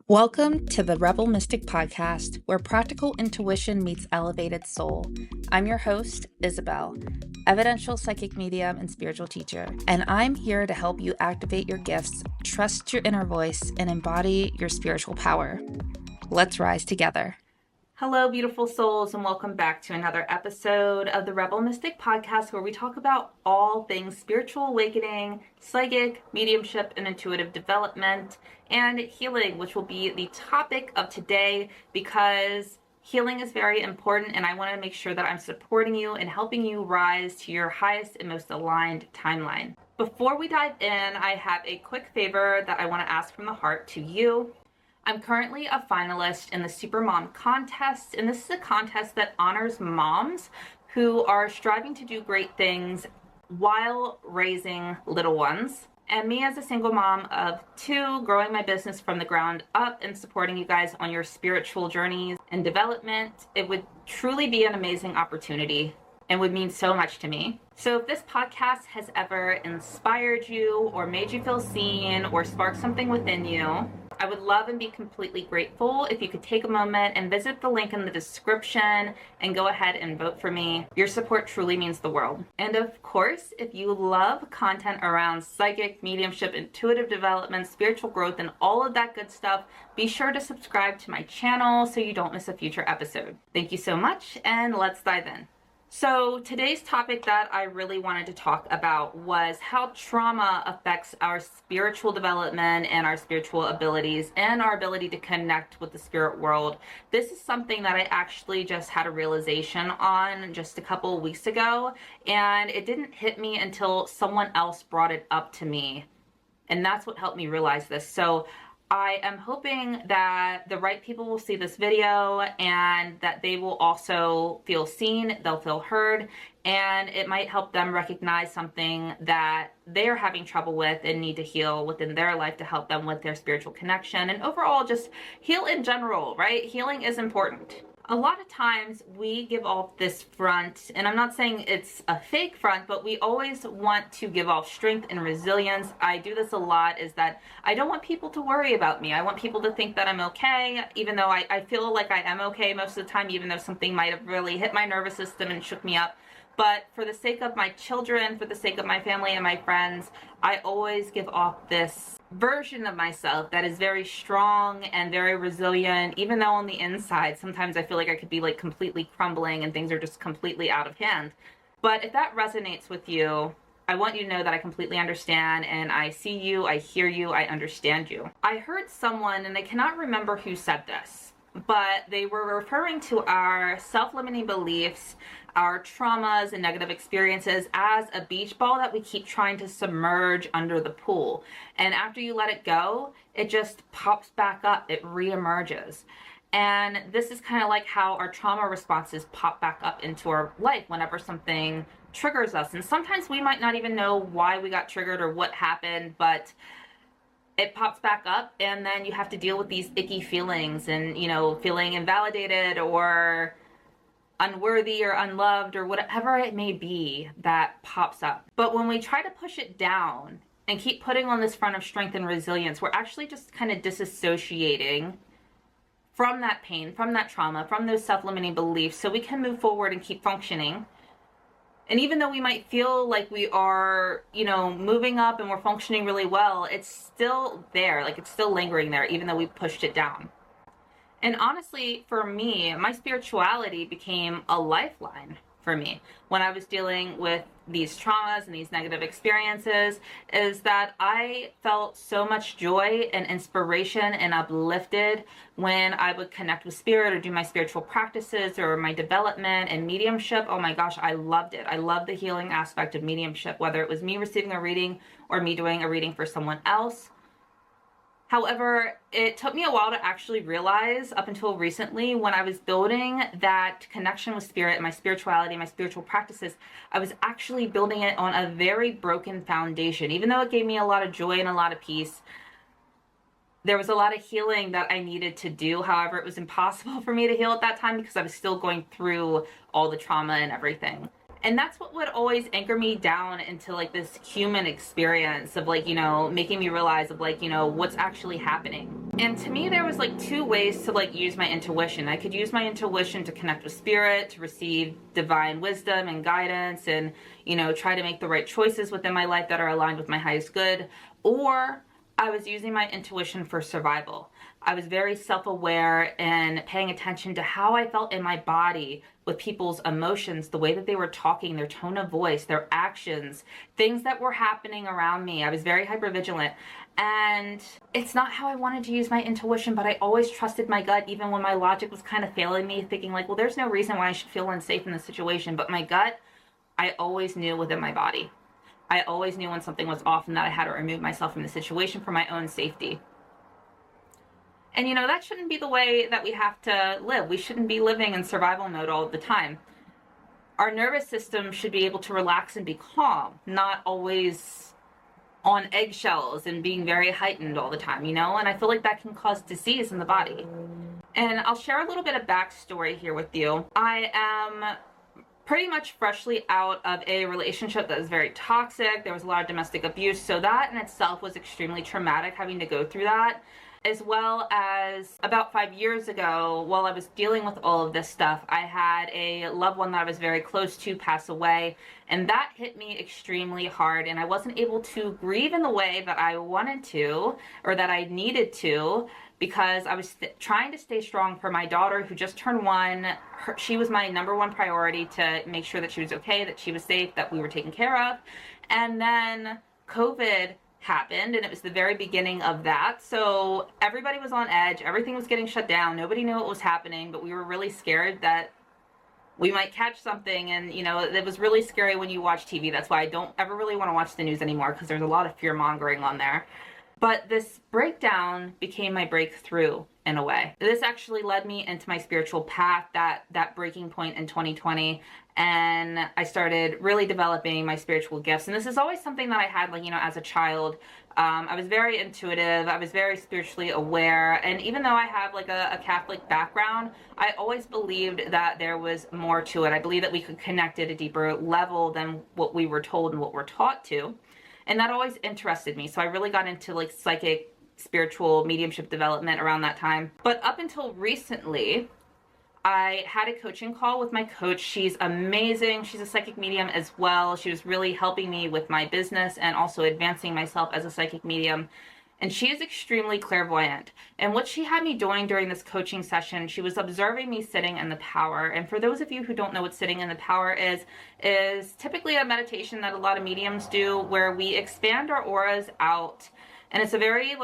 Welcome to the Rebel Mystic Podcast, where practical intuition meets elevated soul. I'm your host, Isabel, evidential psychic medium and spiritual teacher, and I'm here to help you activate your gifts, trust your inner voice, and embody your spiritual power. Let's rise together. Hello, beautiful souls, and welcome back to another episode of the Rebel Mystic Podcast, where we talk about all things spiritual awakening, psychic, mediumship, and intuitive development, and healing, which will be the topic of today because healing is very important, and I want to make sure that I'm supporting you and helping you rise to your highest and most aligned timeline. Before we dive in, I have a quick favor that I want to ask from the heart to you. I'm currently a finalist in the Super Mom contest, and this is a contest that honors moms who are striving to do great things while raising little ones. And me as a single mom of two, growing my business from the ground up and supporting you guys on your spiritual journeys and development, it would truly be an amazing opportunity and would mean so much to me. So if this podcast has ever inspired you or made you feel seen or sparked something within you, I would love and be completely grateful if you could take a moment and visit the link in the description and go ahead and vote for me. Your support truly means the world. And of course, if you love content around psychic, mediumship, intuitive development, spiritual growth, and all of that good stuff, be sure to subscribe to my channel so you don't miss a future episode. Thank you so much, and let's dive in. So today's topic that I really wanted to talk about was how trauma affects our spiritual development and our spiritual abilities and our ability to connect with the spirit world. This is something that I actually just had a realization on just a couple of weeks ago, and it didn't hit me until someone else brought it up to me. And that's what helped me realize this. So I am hoping that the right people will see this video and that they will also feel seen, they'll feel heard, and it might help them recognize something that they're having trouble with and need to heal within their life to help them with their spiritual connection and overall just heal in general, right? Healing is important. A lot of times we give off this front, and I'm not saying it's a fake front, but we always want to give off strength and resilience. I do this a lot, is that I don't want people to worry about me. I want people to think that I'm okay, even though I feel like I am okay most of the time, even though something might have really hit my nervous system and shook me up. But for the sake of my children, for the sake of my family and my friends, I always give off this version of myself that is very strong and very resilient, even though on the inside, sometimes I feel like I could be like completely crumbling and things are just completely out of hand. But if that resonates with you, I want you to know that I completely understand, and I see you, I hear you, I understand you. I heard someone, and I cannot remember who said this, but they were referring to our self-limiting beliefs, our traumas and negative experiences as a beach ball that we keep trying to submerge under the pool. And after you let it go, it just pops back up, it reemerges. And this is kind of like how our trauma responses pop back up into our life whenever something triggers us. And sometimes we might not even know why we got triggered or what happened, but it pops back up, and then you have to deal with these icky feelings and, you know, feeling invalidated or unworthy or unloved or whatever it may be that pops up. But when we try to push it down and keep putting on this front of strength and resilience, we're actually just kind of disassociating from that pain, from that trauma, from those self-limiting beliefs, so we can move forward and keep functioning. And even though we might feel like we are, you know, moving up and we're functioning really well, it's still there, like it's still lingering there, even though we pushed it down. And honestly, for me, my spirituality became a lifeline for me when I was dealing with these traumas and these negative experiences, is that I felt so much joy and inspiration and uplifted when I would connect with spirit or do my spiritual practices or my development and mediumship. Oh my gosh, I loved it. I loved the healing aspect of mediumship, whether it was me receiving a reading or me doing a reading for someone else. However, it took me a while to actually realize, up until recently, when I was building that connection with spirit, my spirituality, my spiritual practices, I was actually building it on a very broken foundation. Even though it gave me a lot of joy and a lot of peace, there was a lot of healing that I needed to do. However, it was impossible for me to heal at that time because I was still going through all the trauma and everything. And that's what would always anchor me down into like this human experience of like, making me realize of like, what's actually happening. And to me, there was like two ways to like use my intuition. I could use my intuition to connect with spirit, to receive divine wisdom and guidance, and, try to make the right choices within my life that are aligned with my highest good. Or I was using my intuition for survival. I was very self-aware and paying attention to how I felt in my body with people's emotions, the way that they were talking, their tone of voice, their actions, things that were happening around me. I was very hypervigilant. And it's not how I wanted to use my intuition, but I always trusted my gut, even when my logic was kind of failing me, thinking like, well, there's no reason why I should feel unsafe in this situation. But my gut, I always knew within my body. I always knew when something was off and that I had to remove myself from the situation for my own safety. And that shouldn't be the way that we have to live. We shouldn't be living in survival mode all the time. Our nervous system should be able to relax and be calm, not always on eggshells and being very heightened all the time, and I feel like that can cause disease in the body. And I'll share a little bit of backstory here with you. I am pretty much freshly out of a relationship that was very toxic. There was a lot of domestic abuse, so that in itself was extremely traumatic, having to go through that. As well as about 5 years ago, while I was dealing with all of this stuff, I had a loved one that I was very close to pass away, and that hit me extremely hard, and I wasn't able to grieve in the way that I wanted to or that I needed to, because I was trying to stay strong for my daughter who just turned 1. She was my number one priority, to make sure that she was okay, that she was safe, that we were taken care of. And then COVID happened, and it was the very beginning of that, so everybody was on edge. Everything was getting shut down. Nobody knew what was happening, but we were really scared that we might catch something. And it was really scary when you watch TV. That's why I don't ever really want to watch the news anymore, because there's a lot of fear mongering on there. But this breakdown became my breakthrough in a way. This actually led me into my spiritual path, that breaking point in 2020. And I started really developing my spiritual gifts. And this is always something that I had, like, as a child. I was very intuitive. I was very spiritually aware. And even though I have like a Catholic background, I always believed that there was more to it. I believe that we could connect at a deeper level than what we were told and what we're taught to. And that always interested me. So I really got into like psychic, spiritual, mediumship development around that time. But up until recently, I had a coaching call with my coach. She's amazing. She's a psychic medium as well. She was really helping me with my business and also advancing myself as a psychic medium. And she is extremely clairvoyant. And what she had me doing during this coaching session, she was observing me sitting in the power. And for those of you who don't know what sitting in the power is typically a meditation that a lot of mediums do, where we expand our auras out. And it's a very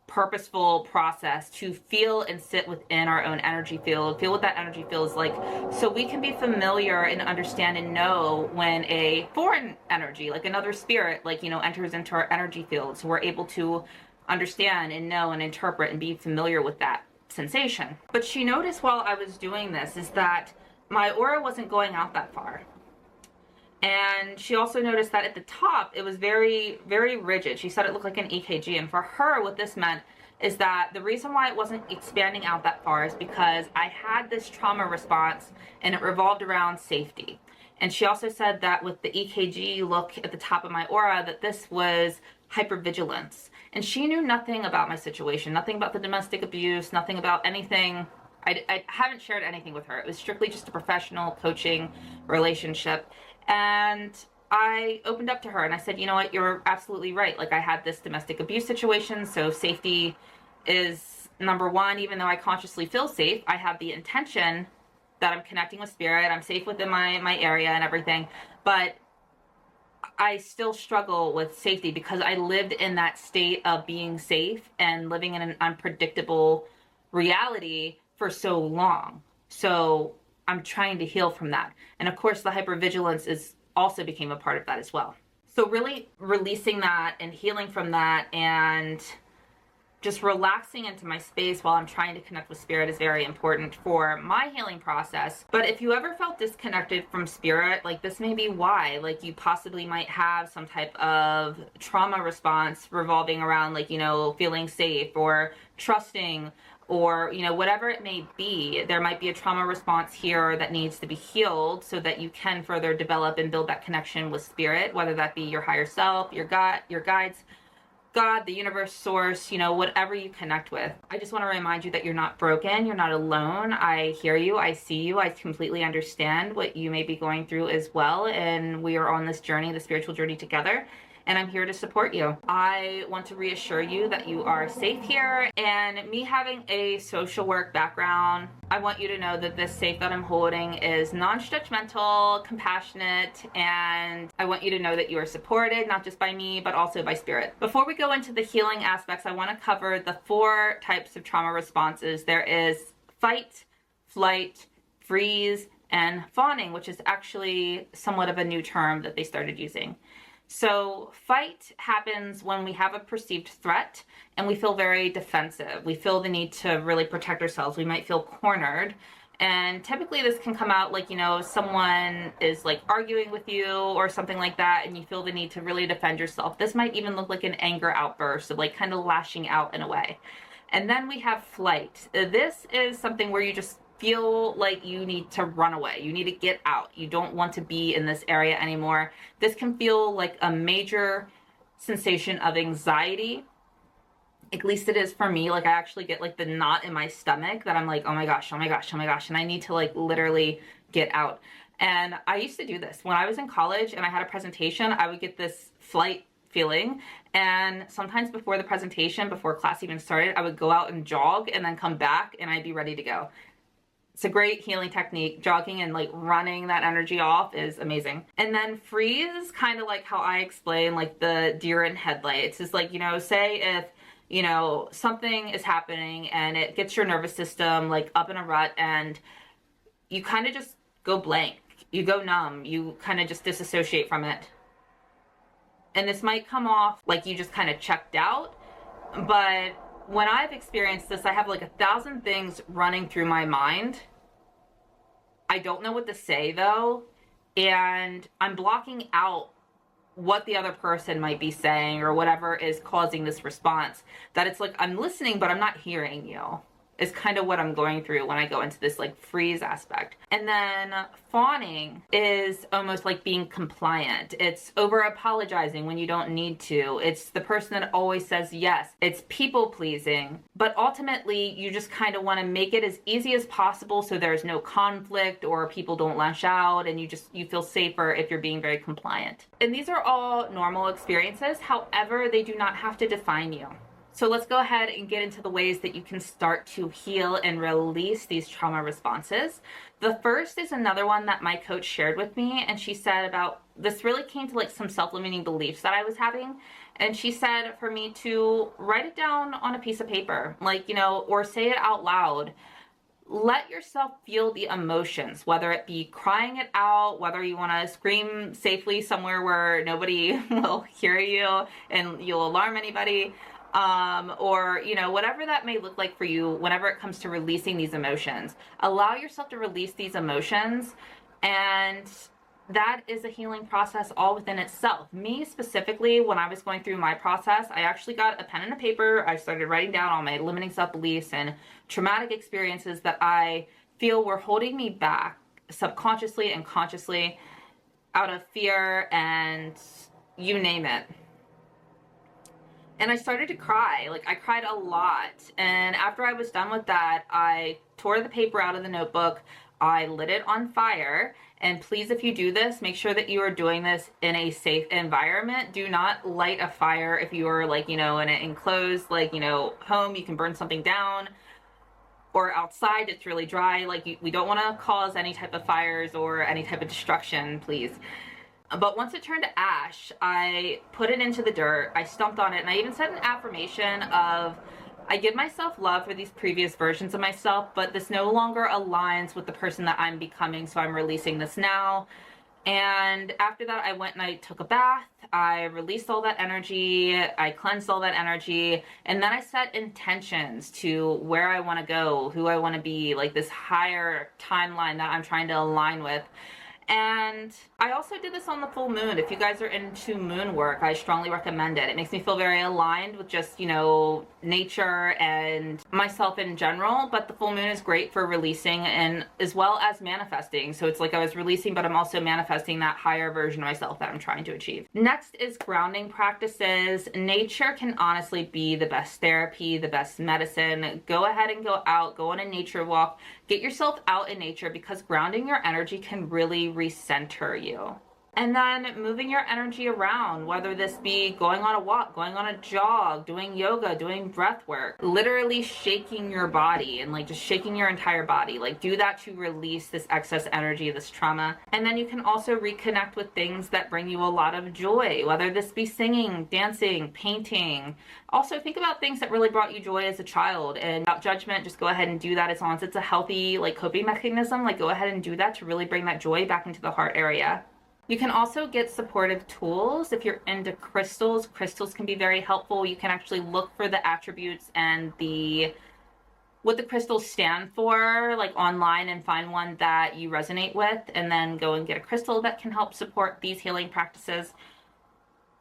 purposeful process to feel and sit within our own energy field, feel what that energy feels like, so we can be familiar and understand and know when a foreign energy, like another spirit, enters into our energy field, so we're able to understand and know and interpret and be familiar with that sensation. But she noticed while I was doing this is that my aura wasn't going out that far. And she also noticed that at the top, it was very, very rigid. She said it looked like an EKG. And for her, what this meant is that the reason why it wasn't expanding out that far is because I had this trauma response and it revolved around safety. And she also said that with the EKG look at the top of my aura, that this was hypervigilance. And she knew nothing about my situation, nothing about the domestic abuse, nothing about anything. I haven't shared anything with her. It was strictly just a professional coaching relationship. And I opened up to her and I said, you know what, you're absolutely right. Like, I had this domestic abuse situation, so safety is number one. Even though I consciously feel safe, I have the intention that I'm connecting with spirit, I'm safe within my area and everything, but I still struggle with safety because I lived in that state of being safe and living in an unpredictable reality for so long. So I'm trying to heal from that. And of course, the hypervigilance also became a part of that as well. So really releasing that and healing from that and just relaxing into my space while I'm trying to connect with spirit is very important for my healing process. But if you ever felt disconnected from spirit, like, this may be why. Like, you possibly might have some type of trauma response revolving around, feeling safe or trusting, or, whatever it may be. There might be a trauma response here that needs to be healed so that you can further develop and build that connection with spirit, whether that be your higher self, your guides, God, the universe, source, whatever you connect with. I just want to remind you that you're not broken. You're not alone. I hear you. I see you. I completely understand what you may be going through as well. And we are on this journey, the spiritual journey together. And I'm here to support you. I want to reassure you that you are safe here. And me having a social work background, I want you to know that this safe that I'm holding is non-judgmental, compassionate, and I want you to know that you are supported, not just by me, but also by spirit. Before we go into the healing aspects, I want to cover the 4 types of trauma responses. There is fight, flight, freeze, and fawning, which is actually somewhat of a new term that they started using. So fight happens when we have a perceived threat and we feel very defensive. We feel the need to really protect ourselves. We might feel cornered. And typically this can come out like, someone is like arguing with you or something like that, and you feel the need to really defend yourself. This might even look like an anger outburst of like kind of lashing out in a way. And then we have flight. This is something where you just feel like you need to run away. You need to get out. You don't want to be in this area anymore. This can feel like a major sensation of anxiety. At least it is for me. Like I actually get like the knot in my stomach that I'm like, oh my gosh, oh my gosh, oh my gosh. And I need to like literally get out. And I used to do this when I was in college and I had a presentation. I would get this flight feeling, and sometimes before the presentation, before class even started, I would go out and jog and then come back and I'd be ready to go. It's a great healing technique. Jogging and like running that energy off is amazing. And then freeze is kind of like how I explain like the deer in headlights. It's like, say if, something is happening and it gets your nervous system like up in a rut and you kind of just go blank. You go numb. You kind of just disassociate from it. And this might come off like you just kind of checked out, but when I've experienced this, I have like 1,000 things running through my mind. I don't know what to say though, and I'm blocking out what the other person might be saying or whatever is causing this response. That it's like I'm listening, but I'm not hearing you. Is kind of what I'm going through when I go into this like freeze aspect. And then fawning is almost like being compliant. It's over apologizing when you don't need to. It's the person that always says yes. It's people pleasing. But ultimately you just kind of want to make it as easy as possible so there's no conflict or people don't lash out, and you feel safer if you're being very compliant. And these are all normal experiences. However, they do not have to define you. So let's go ahead and get into the ways that you can start to heal and release these trauma responses. The first is another one that my coach shared with me, and she said about this really came to like some self-limiting beliefs that I was having. And she said for me to write it down on a piece of paper, like, or say it out loud. Let yourself feel the emotions, whether it be crying it out, whether you want to scream safely somewhere where nobody will hear you and you'll alarm anybody. Or, whatever that may look like for you whenever it comes to releasing these emotions. Allow yourself to release these emotions, and that is a healing process all within itself. Me specifically, when I was going through my process, I actually got a pen and a paper. I started writing down all my limiting self-beliefs and traumatic experiences that I feel were holding me back subconsciously and consciously out of fear and you name it. And I started to cry. Like I cried a lot. And after I was done with that, I tore the paper out of the notebook. I lit it on fire. And please, if you do this, make sure that you are doing this in a safe environment. Do not light a fire if you are like, in an enclosed, home, you can burn something down, or outside, it's really dry. Like we don't want to cause any type of fires or any type of destruction, please. But once it turned to ash, I put it into the dirt, I stomped on it, and I even said an affirmation of, I give myself love for these previous versions of myself, but this no longer aligns with the person that I'm becoming, so I'm releasing this now. And after that, I went and I took a bath, I released all that energy, I cleansed all that energy, and then I set intentions to where I want to go, who I want to be, like this higher timeline that I'm trying to align with. And I also did this on the full moon. If you guys are into moon work, I strongly recommend it. It makes me feel very aligned with just, nature and myself in general. But the full moon is great for releasing and as well as manifesting. So it's like I was releasing, but I'm also manifesting that higher version of myself that I'm trying to achieve. Next is grounding practices. Nature can honestly be the best therapy, the best medicine. Go ahead and go out, go on a nature walk. Get yourself out in nature because grounding your energy can really recenter you. And then moving your energy around, whether this be going on a walk, going on a jog, doing yoga, doing breath work, literally shaking your body and just shaking your entire body. Do that to release this excess energy, this trauma. And then you can also reconnect with things that bring you a lot of joy, whether this be singing, dancing, painting. Also think about things that really brought you joy as a child, and without judgment, just go ahead and do that as long as it's a healthy coping mechanism. Go ahead and do that to really bring that joy back into the heart area. You can also get supportive tools. If you're into crystals, crystals can be very helpful. You can actually look for the attributes and what the crystals stand for, online, and find one that you resonate with, and then go and get a crystal that can help support these healing practices,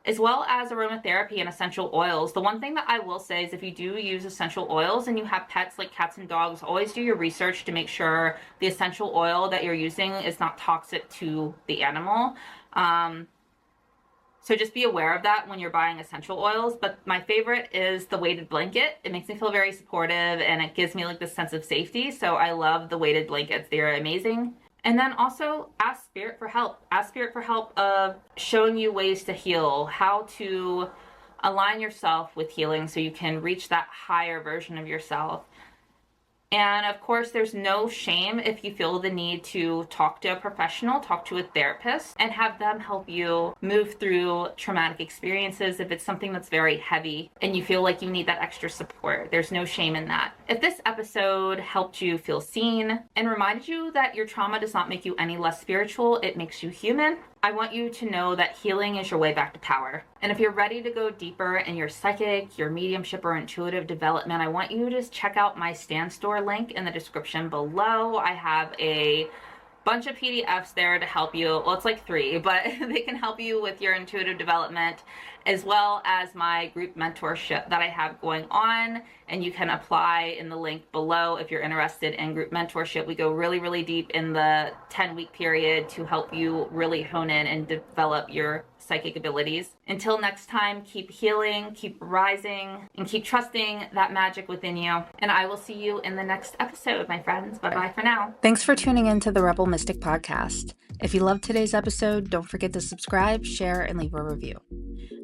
as well as aromatherapy and essential oils. The one thing that I will say is if you do use essential oils and you have pets like cats and dogs, always do your research to make sure the essential oil that you're using is not toxic to the animal. So just be aware of that when you're buying essential oils. But my favorite is the weighted blanket. It makes me feel very supportive and it gives me this sense of safety. So I love the weighted blankets. They're amazing. And then also ask Spirit for help. Ask Spirit for help of showing you ways to heal, how to align yourself with healing so you can reach that higher version of yourself. And of course, there's no shame if you feel the need to talk to a professional, talk to a therapist, and have them help you move through traumatic experiences if it's something that's very heavy and you feel like you need that extra support. There's no shame in that. If this episode helped you feel seen and reminded you that your trauma does not make you any less spiritual, it makes you human, I want you to know that healing is your way back to power. And if you're ready to go deeper in your psychic, your mediumship, or intuitive development, I want you to just check out my Stan Store link in the description below. I have a bunch of PDFs there to help you. Well, it's 3, but they can help you with your intuitive development, as well as my group mentorship that I have going on. And you can apply in the link below if you're interested in group mentorship. We go really, really deep in the 10-week period to help you really hone in and develop your psychic abilities. Until next time, keep healing, keep rising, and keep trusting that magic within you. And I will see you in the next episode, my friends. Bye-bye for now. Thanks for tuning in to the Rebel Mystic Podcast. If you loved today's episode, don't forget to subscribe, share, and leave a review.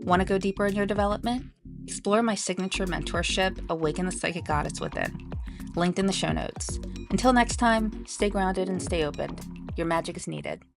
Want to go deeper in your development? Explore my signature mentorship, Awaken the Psychic Goddess Within. Linked in the show notes. Until next time, stay grounded and stay open. Your magic is needed.